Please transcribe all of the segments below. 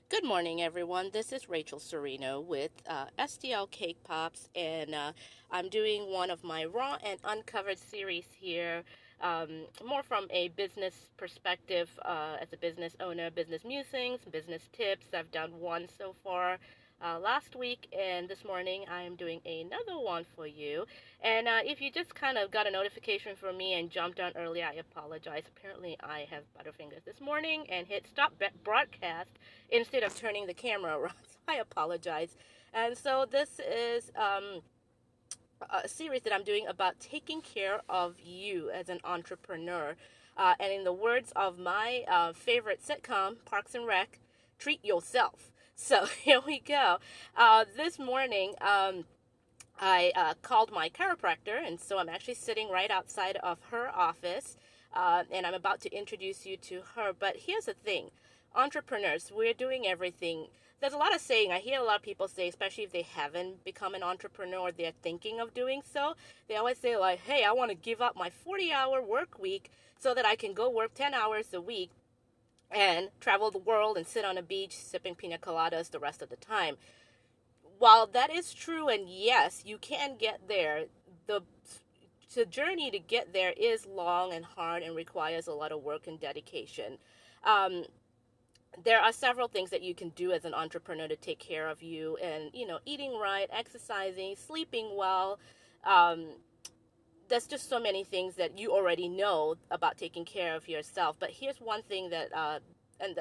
Good morning, everyone. This is Rachel Sarino with STL Cake Pops, and I'm doing one of my Raw and Uncovered series here, more from a business perspective as a business owner, business musings, business tips. I've done one so far last week, and this morning I am doing another one for you. And if you just kind of got a notification from me and jumped on early, I apologize. Apparently, I have butterfingers this morning and hit stop broadcast instead of turning the camera around. So I apologize. And so this is a series that I'm doing about taking care of you as an entrepreneur. And in the words of my favorite sitcom, Parks and Rec, treat yourself. So here we go. This morning, I called my chiropractor, and so I'm actually sitting right outside of her office, and I'm about to introduce you to her. But here's the thing, entrepreneurs, we're doing everything. There's a lot of saying, I hear a lot of people say, especially if they haven't become an entrepreneur or they're thinking of doing so, they always say like, hey, I want to give up my 40-hour work week so that I can go work 10 hours a week and travel the world and sit on a beach sipping pina coladas the rest of the time. While that is true, and yes, you can get there, the the journey to get there is long and hard and requires a lot of work and dedication. Um, there are several things that you can do as an entrepreneur to take care of you, and eating right, exercising, sleeping well. Um, there's just so many things that you already know about taking care of yourself. But here's one thing that,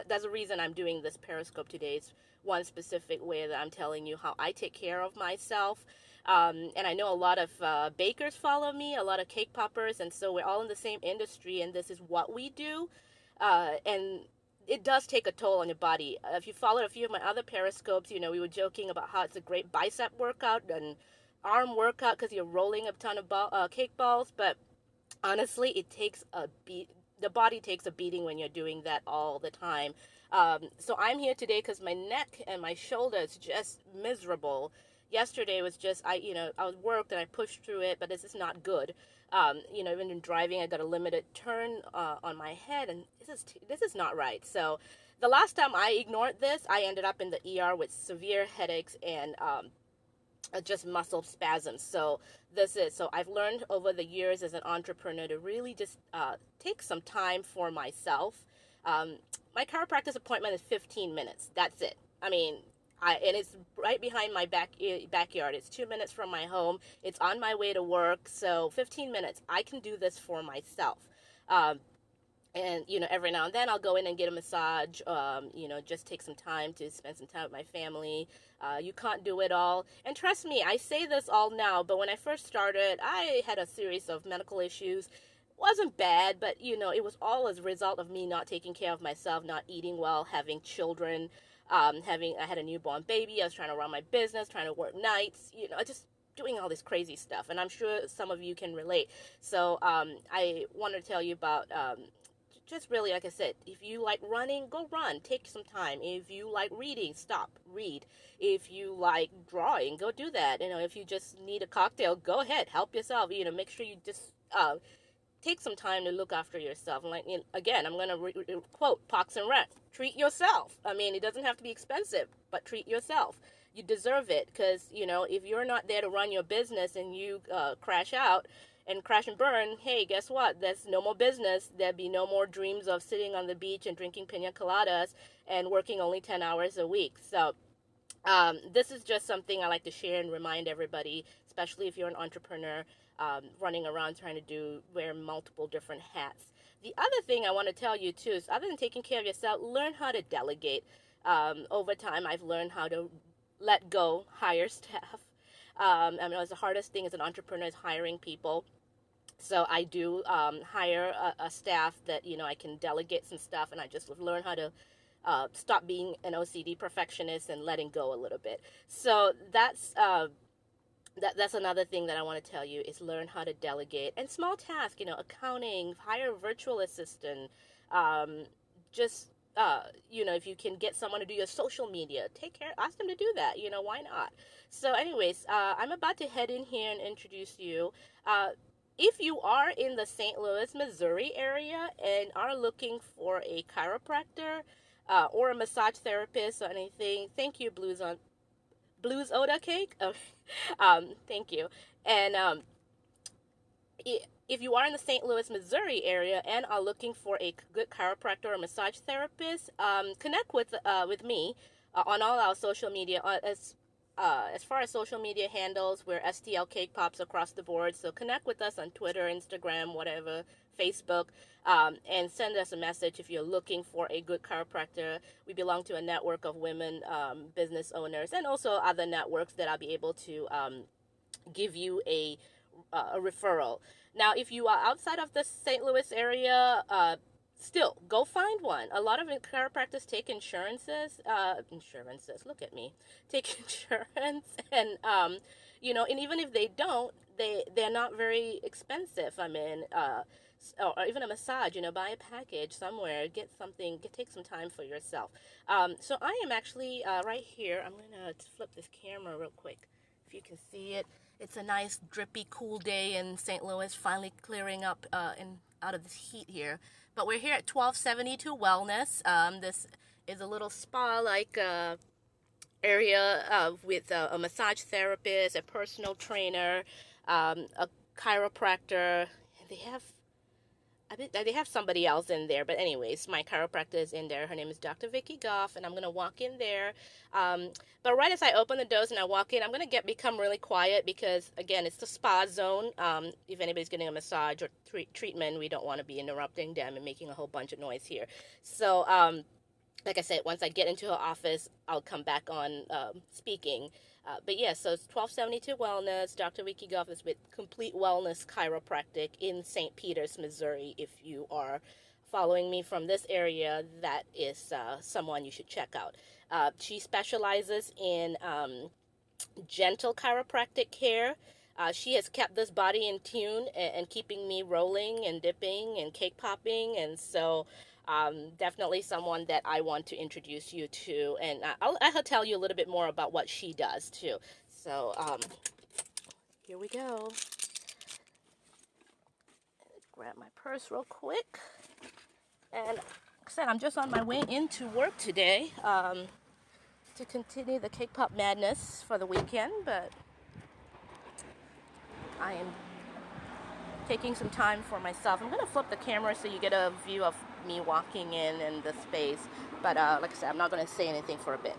that's the reason I'm doing this Periscope today. Is one specific way that I'm telling you how I take care of myself. And I know a lot of bakers follow me, a lot of cake poppers, and so we're all in the same industry, and this is what we do. And it does take a toll on your body. If you followed a few of my other Periscopes, we were joking about how it's a great bicep workout and arm workout because you're rolling a ton of cake balls, but honestly, it takes a beat. The body takes a beating when you're doing that all the time. So I'm here today because my neck and my shoulder is just miserable. Yesterday was just I was worked and I pushed through it, but this is not good. Even in driving, I got a limited turn on my head, and this is not right. So the last time I ignored this, I ended up in the ER with severe headaches and just muscle spasms. So I've learned over the years as an entrepreneur to really just take some time for myself. My chiropractic appointment is 15 minutes. That's it. I mean, and it's right behind my backyard. It's 2 minutes from my home. It's on my way to work. So 15 minutes. I can do this for myself. Um, and every now and then I'll go in and get a massage, just take some time to spend some time with my family. You can't do it all, and trust me, I say this all now, but when I first started, I had a series of medical issues. Wasn't bad, but it was all as a result of me not taking care of myself, not eating well, having children, I had a newborn baby. I was trying to run my business, trying to work nights, just doing all this crazy stuff, and I'm sure some of you can relate. So I want to tell you about just really, like I said, if you like running, go run. Take some time. If you like reading, stop, read. If you like drawing, go do that. If you just need a cocktail, go ahead, help yourself. Make sure you just take some time to look after yourself. And again, I'm going to quote Parks and Rec: treat yourself. I mean, it doesn't have to be expensive, but treat yourself. You deserve it, because if you're not there to run your business and you crash out and crash and burn, hey, guess what? There's no more business. There'd be no more dreams of sitting on the beach and drinking pina coladas and working only 10 hours a week. So this is just something I like to share and remind everybody, especially if you're an entrepreneur running around trying to wear multiple different hats. The other thing I want to tell you too is, other than taking care of yourself, learn how to delegate. Over time, I've learned how to let go, hire staff. I mean, it's the hardest thing as an entrepreneur is hiring people. So I do hire a staff that I can delegate some stuff, and I just learn how to stop being an OCD perfectionist and letting go a little bit. So that's another thing that I want to tell you, is learn how to delegate, and small tasks, accounting, hire a virtual assistant, just if you can get someone to do your social media, ask them to do that. Why not? So anyways, I'm about to head in here and introduce you. If you are in the St. Louis, Missouri area and are looking for a chiropractor, or a massage therapist or anything, thank you, Blues Oda Cake. Oh, thank you. And if you are in the St. Louis, Missouri area and are looking for a good chiropractor or massage therapist, connect with me on all our social media. As far as social media handles, we're STL Cake Pops across the board. So connect with us on Twitter, Instagram, whatever, Facebook, and send us a message if you're looking for a good chiropractor. We belong to a network of women business owners and also other networks that I'll be able to give you a referral. Now, if you are outside of the St. Louis area, still go find one. A lot of chiropractors take insurances. Look at me, take insurance, and and even if they don't, they're not very expensive. I mean, or even a massage. Buy a package somewhere, get something, take some time for yourself. So I am actually right here. I'm gonna flip this camera real quick, if you can see it. It's a nice, drippy, cool day in St. Louis, finally clearing up out of this heat here. But we're here at 1272 Wellness. This is a little spa-like area with a massage therapist, a personal trainer, a chiropractor. They have somebody else in there, but anyways, my chiropractor is in there. Her name is Dr. Vicky Goff, and I'm gonna walk in there. But right as I open the doors and I walk in, I'm gonna become really quiet because again, it's the spa zone. If anybody's getting a massage or treatment, we don't want to be interrupting them and making a whole bunch of noise here. So, like I said, once I get into her office, I'll come back on speaking. But yeah, so it's 1272 Wellness. Dr. Vicky Goff is with Complete Wellness Chiropractic in St. Peters, Missouri. If you are following me from this area, that is someone you should check out. She specializes in gentle chiropractic care. She has kept this body in tune and keeping me rolling and dipping and cake popping. And so definitely someone that I want to introduce you to. And I'll tell you a little bit more about what she does too. So here we go. Grab my purse real quick. And like I said, I'm just on my way into work today to continue the cake pop madness for the weekend. But I am taking some time for myself. I'm going to flip the camera so you get a view of me walking in the space. But like I said, I'm not going to say anything for a bit.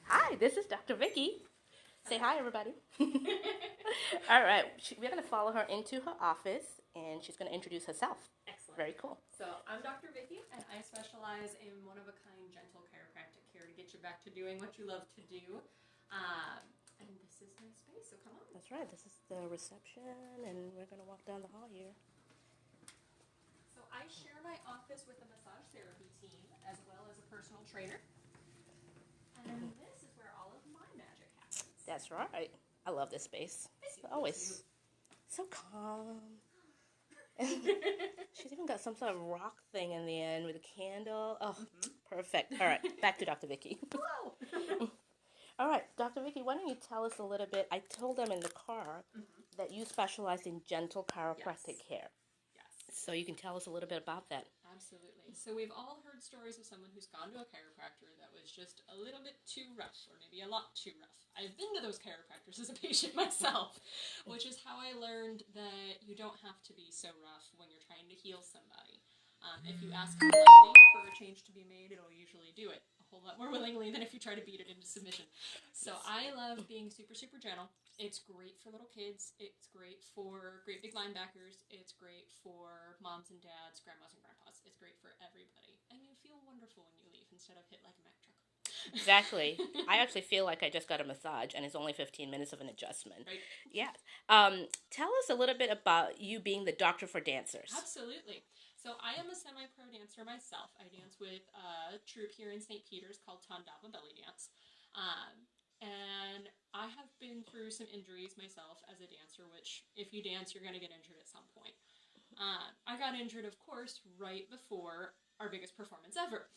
Hi, this is Dr. Vicky. Say hi, everybody. All right, we're going to follow her into her office, and she's going to introduce herself. Excellent. Very cool. So I'm Dr. Vicky, and I specialize in one-of-a-kind gentle chiropractic care to get you back to doing what you love to do. And this is my space, so come on. That's right. This is the reception, and we're going to walk down the hall here. So I share my office with a massage therapy team as well as a personal trainer. And this is where all of my magic happens. That's right. I love this space. It's always so calm. She's even got some sort of rock thing in the end with a candle. Oh, perfect. All right, back to Dr. Vicky. Hello. All right, Dr. Vicky, why don't you tell us a little bit? I told them in the car that you specialize in gentle chiropractic care. Yes. So you can tell us a little bit about that. Absolutely. So we've all heard stories of someone who's gone to a chiropractor that was just a little bit too rough, or maybe a lot too rough. I've been to those chiropractors as a patient myself, which is how I learned that you don't have to be so rough when you're trying to heal somebody. If you ask politely for a change to be made, it'll usually do it a whole lot more willingly than if you try to beat it into submission. So I love being super, super gentle. It's great for little kids. It's great for great big linebackers. It's great for moms and dads, grandmas and grandpas. It's great for everybody. And you feel wonderful when you leave instead of hit like a Mack truck. Exactly. I actually feel like I just got a massage, and it's only 15 minutes of an adjustment. Right. Yeah. Tell us a little bit about you being the doctor for dancers. Absolutely. So I am a semi-pro dancer myself. I dance with a troupe here in St. Peters called Tandava Belly Dance. And I have been through some injuries myself as a dancer, which if you dance, you're going to get injured at some point. I got injured, of course, right before our biggest performance ever.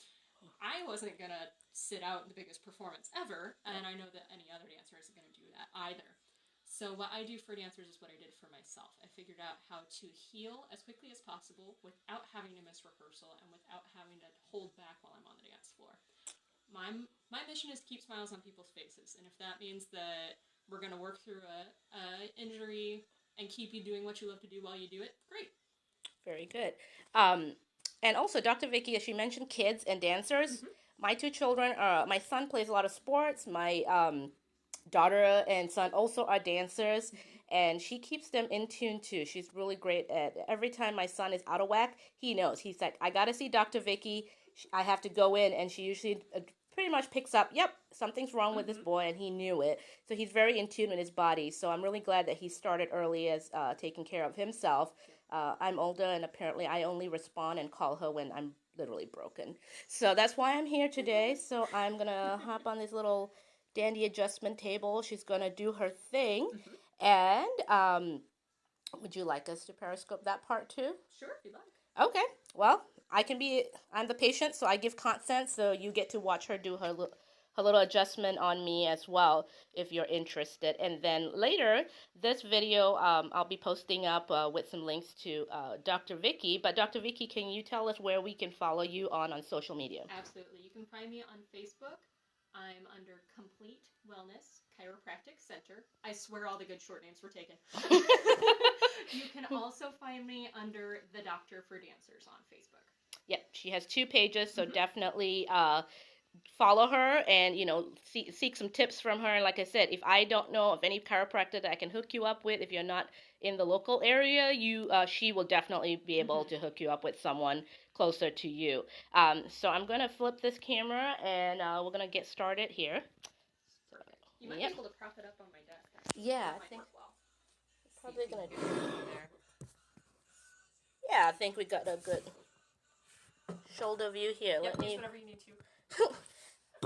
I wasn't going to sit out the biggest performance ever, and I know that any other dancer isn't going to do that either. So what I do for dancers is what I did for myself. I figured out how to heal as quickly as possible without having to miss rehearsal and without having to hold back while I'm on the dance floor. My mission is to keep smiles on people's faces, and if that means that we're going to work through a injury and keep you doing what you love to do while you do it, great. Very good. And also, Dr. Vicki, as she mentioned, kids and dancers. Mm-hmm. My two children are. My son plays a lot of sports. My daughter and son also are dancers, and she keeps them in tune too. She's really great at every time my son is out of whack, he knows. He's like, I gotta see Dr. Vicki. I have to go in, and she usually pretty much picks up, yep, something's wrong with this boy, and he knew it. So he's very in tune with his body. So I'm really glad that he started early as taking care of himself. I'm older, and apparently I only respond and call her when I'm literally broken. So that's why I'm here today. So I'm gonna hop on this little dandy adjustment table. She's gonna do her thing. And would you like us to Periscope that part too? Sure, if you'd like. Okay. Well, I'm the patient, so I give consent, so you get to watch her do her little adjustment on me as well, if you're interested. And then later, this video I'll be posting up with some links to Dr. Vicki. But Dr. Vicki, can you tell us where we can follow you on social media? Absolutely. You can find me on Facebook. I'm under Complete Wellness Chiropractic Center. I swear all the good short names were taken. You can also find me under The Doctor for Dancers on Facebook. Yep, she has 2 pages, so definitely follow her and seek some tips from her. And like I said, if I don't know of any chiropractor that I can hook you up with, if you're not in the local area, she will definitely be able to hook you up with someone closer to you. So I'm gonna flip this camera and we're gonna get started here. You might be able to prop it up on my desk. Yeah, I think well. probably gonna do there. Yeah, I think we got a good shoulder view here. Yep, Let me whatever you need to.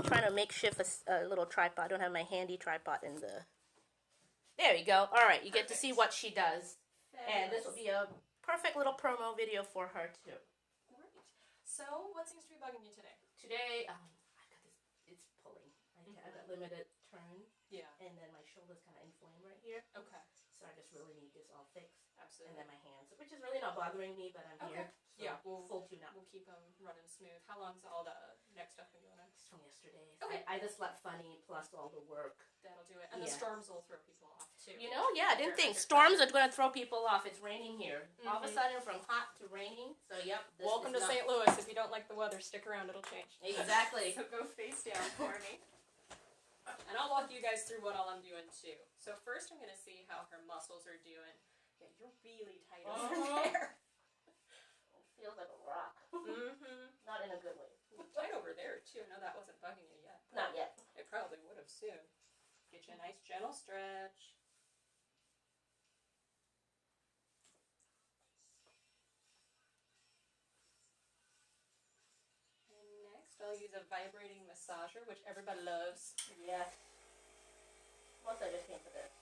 trying to makeshift a little tripod. I don't have my handy tripod in the... There you go. All right, you get to see what she does. And this will be a perfect little promo video for her, too. Great. So, what seems to be bugging you today? Today, I got this... It's pulling. I got limited turn. Yeah. And then my shoulder's kind of inflamed right here. Okay. So I just really need this all fixed. Absolutely. And then my hands, which is really not bothering me, but I'm here. So yeah, we'll tune up. We'll keep them running smooth. How long's all the neck stuff been going on? It's from yesterday. Okay. I just slept funny, plus all the work. That'll do it. And the storms will throw people off, too. I didn't think storms are going to throw people off. It's raining here. All of a sudden, from hot to raining. So, yep. Welcome to St. Louis. If you don't like the weather, stick around. It'll change. Exactly. So go face down for me. And I'll walk you guys through what all I'm doing, too. So first, I'm going to see how her muscles are doing. Yeah, you're really tight over there. It feels like a rock. Not in a good way. Tight over there, too. No, that wasn't bugging you yet. Not yet. It probably would have soon. Get you a nice, gentle stretch. And next, I'll use a vibrating massager, which everybody loves. Yes. Once I just came to this.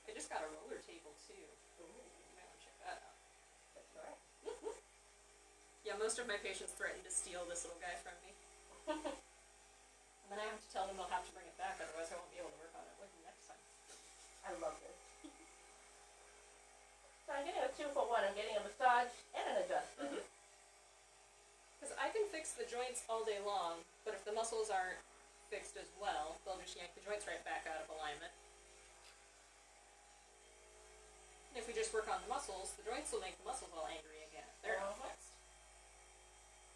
I just got a roller table, too. Ooh, you might want to check that out. That's right. Yeah, most of my patients threaten to steal this little guy from me. And then I have to tell them they'll have to bring it back, otherwise I won't be able to work on it with them next time. I love this. So I'm getting a 2-for-1. I'm getting a massage and an adjustment. Because I can fix the joints all day long, but if the muscles aren't fixed as well, they'll just yank the joints right back out of alignment. And if we just work on the muscles, the joints will make the muscles all angry again. They're not fixed.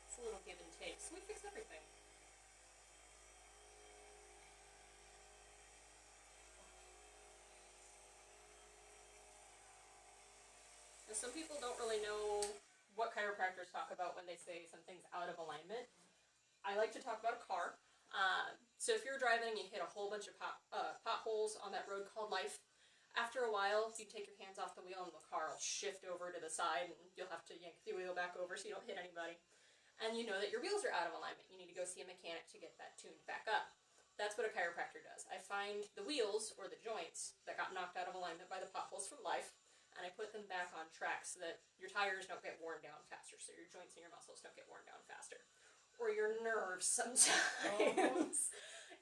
It's a little give and take. So we fix everything. And some people don't really know what chiropractors talk about when they say something's out of alignment. I like to talk about a car. So if you're driving and you hit a whole bunch of potholes on that road called life, after a while, you take your hands off the wheel and the car will shift over to the side and you'll have to yank the wheel back over so you don't hit anybody. And you know that your wheels are out of alignment. You need to go see a mechanic to get that tuned back up. That's what a chiropractor does. I find the wheels or the joints that got knocked out of alignment by the potholes from life, and I put them back on track so that your tires don't get worn down faster, so your joints and your muscles don't get worn down faster. Or your nerves sometimes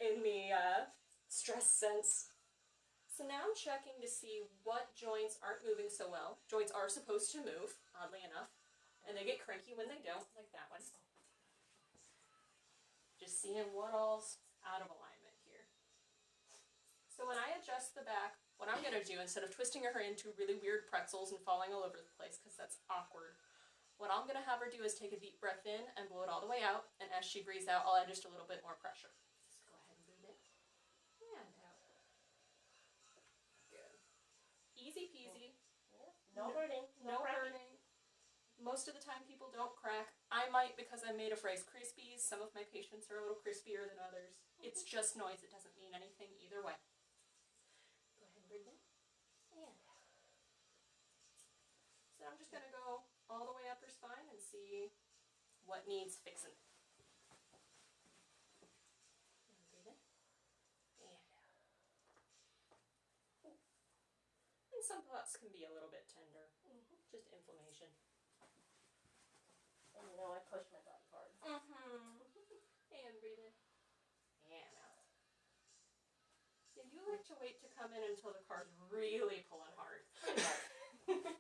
in the stress sense. So now I'm checking to see what joints aren't moving so well. Joints are supposed to move, oddly enough, and they get cranky when they don't, like that one. Just seeing what all's out of alignment here. So when I adjust the back, what I'm going to do, instead of twisting her into really weird pretzels and falling all over the place, because that's awkward, what I'm going to have her do is take a deep breath in and blow it all the way out, and as she breathes out, I'll add just a little bit more pressure. Just go ahead and breathe in and out. Good. Easy peasy. No hurting. No hurting. Most of the time people don't crack. I might because I'm made of Rice Krispies. Some of my patients are a little crispier than others. It's just noise. It doesn't mean anything either way. Go ahead and breathe in and out. So I'm just going to go all the way up her spine and see what needs fixing. And breathe in and out. And some spots can be a little bit tender. Just inflammation. And you know, I push my body hard. And breathe in and out. Yeah, you like to wait to come in until the car's really pulling hard.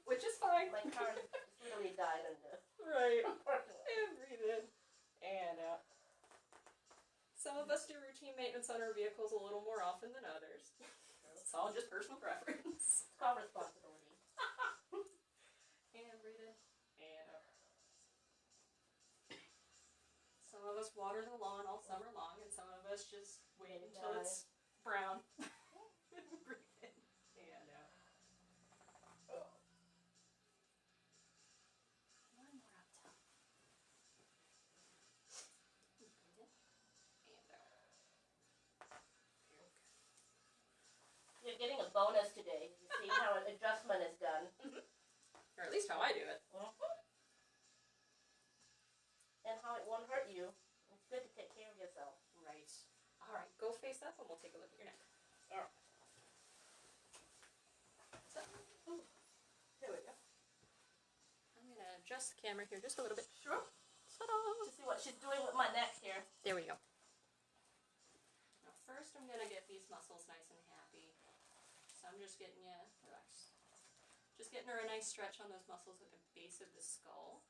Which is fine. My car just literally died under. Right. And breathe in and out. Some of us do routine maintenance on our vehicles a little more often than others. It's all just personal preference. It's called responsibility. And breathe in and out. Some of us water the lawn all summer long, and some of us just wait until it's brown. Breathe in and out. One more up top. Breathe in and out. You're getting a bonus today. You see how an adjustment is done. Or at least how I do it. And how it won't hurt you. It's good to take care of yourself. Right. All right, go face up and we'll take a look at your neck. All right. So, here we go. I'm going to adjust the camera here just a little bit. Sure. Ta-da! To see what she's doing with my neck here. There we go. Now first I'm going to get these muscles nice and happy. So I'm just getting you, relax. Just getting her a nice stretch on those muscles at the base of the skull.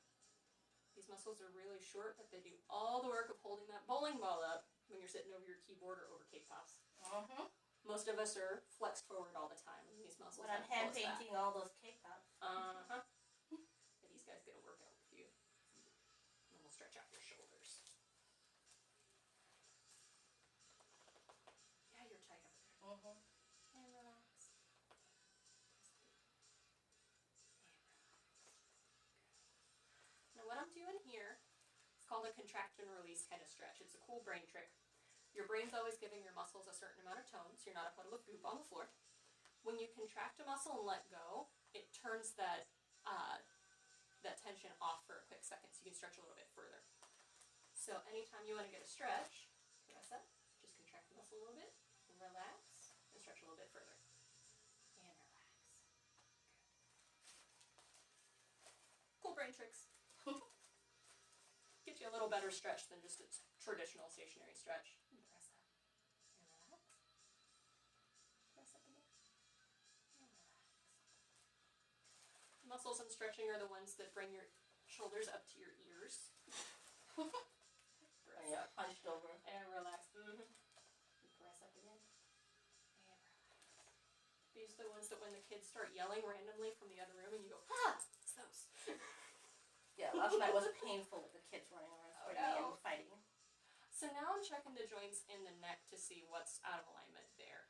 These muscles are really short, but they do all the work of holding that bowling ball up when you're sitting over your keyboard or over cake pops. Most of us are flexed forward all the time when these muscles. When I'm hand painting all those cake pops. Yeah, these guys get a workout with you. And then we'll stretch out your shoulders. Yeah, you're tight up there. And relax. Now what I'm doing here is called a contract and release kind of stretch. It's a cool brain trick. Your brain's always giving your muscles a certain amount of tone, so you're not a puddle of goop on the floor. When you contract a muscle and let go, it turns that tension off for a quick second, so you can stretch a little bit further. So anytime you want to get a stretch, press up, just contract the muscle a little bit, and relax, and stretch a little bit further. And relax. Good. Cool brain tricks. Get you a little better stretch than just a traditional stationary stretch. And press up. And relax. Press up again. And relax. Muscles and stretching are the ones that bring your shoulders up to your ears. Press up. Hunched over. And relax. And press up again. And relax. These are the ones that when the kids start yelling randomly from the other room and you go, ah, it's those. Yeah, last night was painful with the kids running around screaming and fighting. So now I'm checking the joints in the neck to see what's out of alignment there.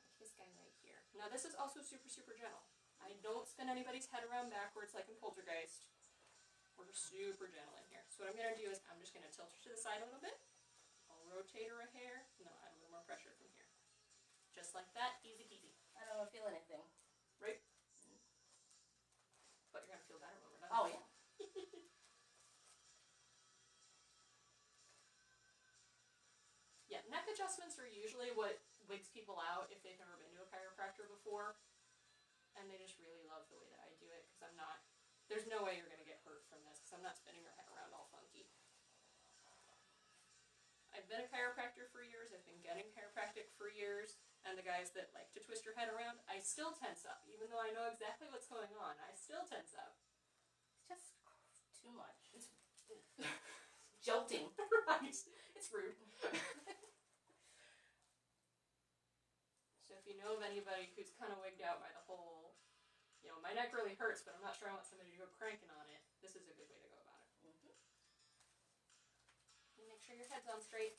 Like this guy right here. Now this is also super, super gentle. I don't spin anybody's head around backwards like in Poltergeist. We're super gentle in here. So what I'm going to do is I'm just going to tilt her to the side a little bit. I'll rotate her a hair, and then I'll add a little more pressure from here. Just like that, easy peasy. I don't feel anything. Right? But you're going to feel better when we're done. Oh, yeah. Yeah, neck adjustments are usually what wigs people out if they've never been to a chiropractor before. And they just really love the way that I do it because I'm not, there's no way you're going to get hurt from this because I'm not spinning your head around all funky. I've been a chiropractor for years. I've been getting chiropractic for years. And the guys that like to twist your head around, I still tense up. Even though I know exactly what's going on, I still tense up. It's just too much. It's jolting. Right. It's rude. So if you know of anybody who's kind of wigged out by the whole, my neck really hurts, but I'm not sure I want somebody to go cranking on it, this is a good way to go about it. Mm-hmm. And make sure your head's on straight.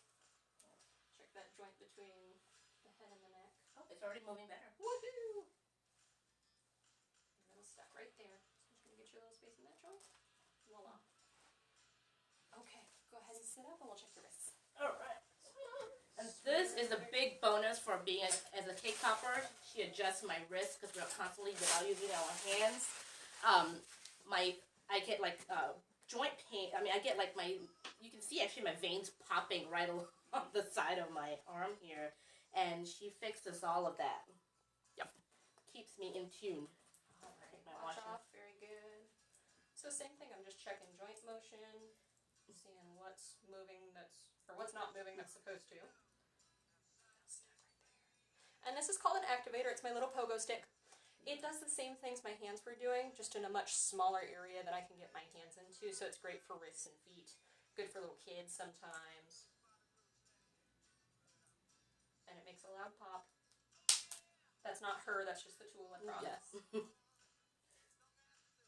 Check that joint between the head and the neck. Oh, it's already moving better. Woohoo! A little stuck right there. So I'm just going to get you a little space in that joint. Voila. Okay, go ahead and sit up and we'll check your wrists. All right. And this is a big bonus for being as a cake popper. She adjusts my wrist because we're constantly, without using our hands. I get like joint pain. I mean, I get like you can see actually my veins popping right along the side of my arm here. And she fixes all of that. Yep. Keeps me in tune. All right, watch off. Very good. So same thing, I'm just checking joint motion, seeing what's moving or what's not moving that's supposed to. And this is called an activator. It's my little pogo stick. It does the same things my hands were doing, just in a much smaller area that I can get my hands into, so it's great for wrists and feet. Good for little kids sometimes. And it makes a loud pop. That's not her, that's just the tool, I promise. Yes.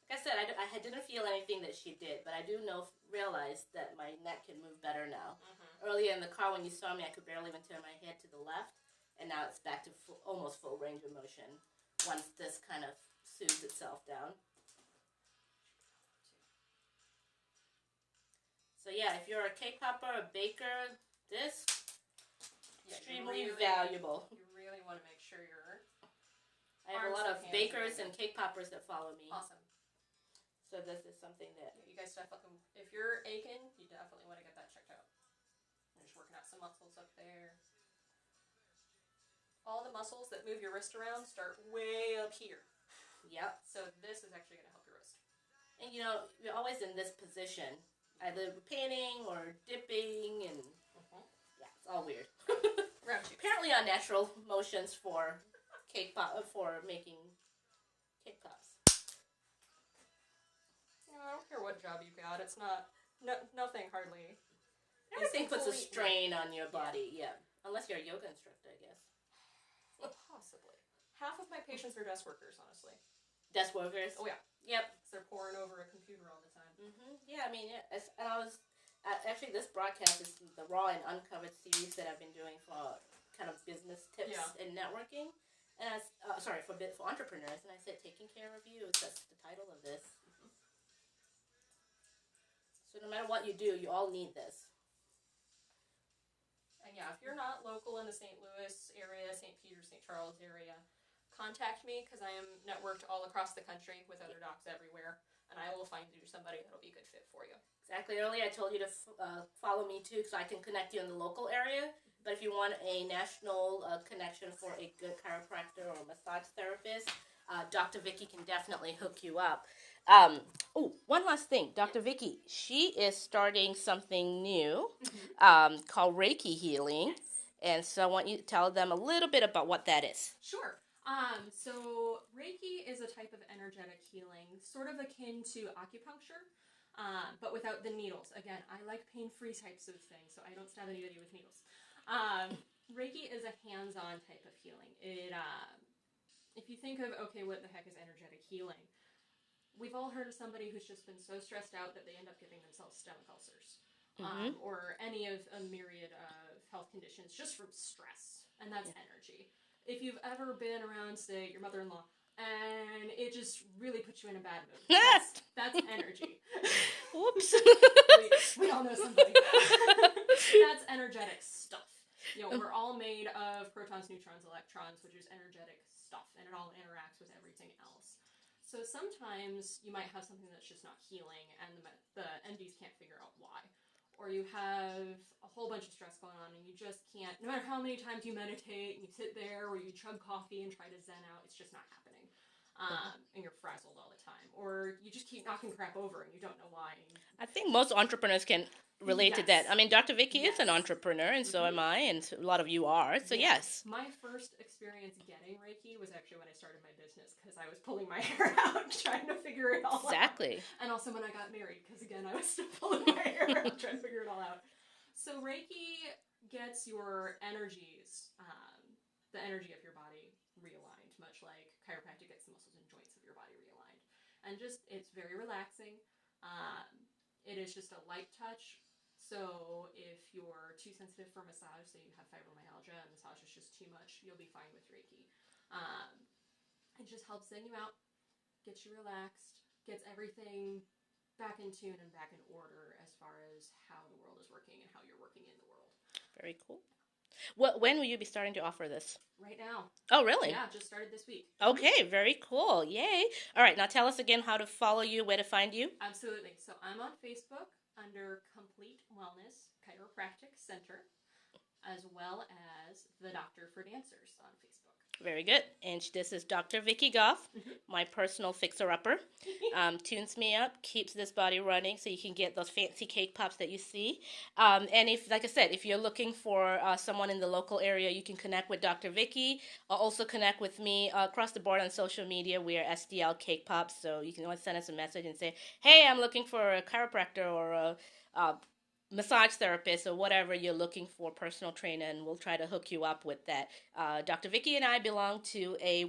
Like I said, I didn't feel anything that she did, but I do realize that my neck can move better now. Mm-hmm. Earlier in the car when you saw me, I could barely even turn my head to the left, and now it's back to almost full range of motion once this kind of soothes itself down. So yeah, if you're a cake popper, a baker, this extremely valuable. You really want to make sure you're... I have a lot of bakers and cake poppers that follow me. Awesome. So this is something that... Yeah, you guys definitely... If you're aching, you definitely want to get that checked out. You're just working out some muscles up there. All the muscles that move your wrist around start way up here. Yep. So this is actually going to help your wrist. And you're always in this position, either painting or dipping, and yeah, it's all weird. Apparently unnatural motions for making cake pops. I don't care what job you got. It's not nothing hardly. Everything puts a strain on your body. Yeah. Unless you're a yoga instructor, I guess. Possibly. Half of my patients are desk workers, honestly. Desk workers? Oh, yeah. Yep. Because they're poring over a computer all the time. Mm-hmm. Yeah, I mean, and I was... Actually, this broadcast is the Raw and Uncovered series that I've been doing for kind of business tips and networking. And for entrepreneurs. And I said, taking care of you. That's the title of this. Mm-hmm. So no matter what you do, you all need this. And yeah, if you're not local in the St. Louis area, St. Peter, St. Charles area, contact me because I am networked all across the country with other docs everywhere, and I will find you somebody that'll be a good fit for you. Exactly. Earlier I told you to follow me too so I can connect you in the local area, but if you want a national connection for a good chiropractor or massage therapist, Dr. Vicki can definitely hook you up. One last thing. Dr. Vicki, she is starting something new called Reiki healing. Yes. And so I want you to tell them a little bit about what that is. Sure. So Reiki is a type of energetic healing, sort of akin to acupuncture, but without the needles. Again, I like pain-free types of things, so I don't stab anybody with needles. Reiki is a hands-on type of healing. If you think of, okay, what the heck is energetic healing? We've all heard of somebody who's just been so stressed out that they end up giving themselves stomach ulcers, or any of a myriad of health conditions just from stress, and that's energy. If you've ever been around, say, your mother-in-law, and it just really puts you in a bad mood, that's energy. Whoops. we all know somebody. That's energetic stuff. We're all made of protons, neutrons, electrons, which is energetic stuff, and it all interacts with everything else. So sometimes you might have something that's just not healing, and the MDs can't figure out why. Or you have a whole bunch of stress going on, and you just can't, no matter how many times you meditate, and you sit there, or you chug coffee and try to zen out, it's just not happening. And you're frazzled all the time. Or or you just keep knocking crap over and you don't know why. I think most entrepreneurs can relate to that. I mean, Dr. Vicky is an entrepreneur, and so am I, and a lot of you are. So yes. My first experience getting Reiki was actually when I started my business, because I was pulling my hair out trying to figure it all out. Exactly. And also when I got married, because again, I was still pulling my hair out trying to figure it all out. So Reiki gets your energies, the energy of your body realigned, much like chiropractic gets the muscles and joints of your body realigned. And just, it's very relaxing. It is just a light touch. So if you're too sensitive for massage, say you have fibromyalgia and massage is just too much, you'll be fine with Reiki. It just helps zen you out, gets you relaxed, gets everything back in tune and back in order as far as how the world is working and how you're working in the world. Very cool. When will you be starting to offer this? Right now. Oh, really? Yeah, just started this week. Okay, very cool. Yay. All right, now tell us again how to follow you, where to find you. Absolutely. So I'm on Facebook under Complete Wellness Chiropractic Center, as well as the Doctor for Dancers on Facebook. Very good. And this is Dr. Vicky Goff, my personal fixer-upper. Tunes me up, keeps this body running so you can get those fancy cake pops that you see. And if, like I said, if you're looking for someone in the local area, you can connect with Dr. Vicky. Also connect with me across the board on social media. We are SDL Cake Pops, so you can always send us a message and say, hey, I'm looking for a chiropractor or a massage therapist or whatever you're looking for, personal trainer, and we'll try to hook you up with that. Dr. Vicky and I belong to a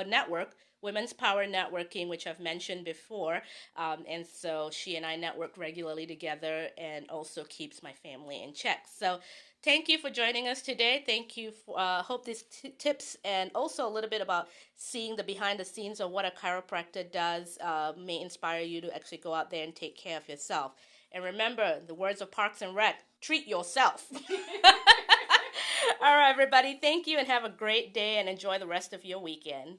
network, Women's Power Networking, which I've mentioned before, and so she and I network regularly together and also keeps my family in check. So thank you for joining us today. Thank you. Hope these tips and also a little bit about seeing the behind the scenes of what a chiropractor does may inspire you to actually go out there and take care of yourself. And remember, the words of Parks and Rec, treat yourself. All right, everybody. Thank you and have a great day and enjoy the rest of your weekend.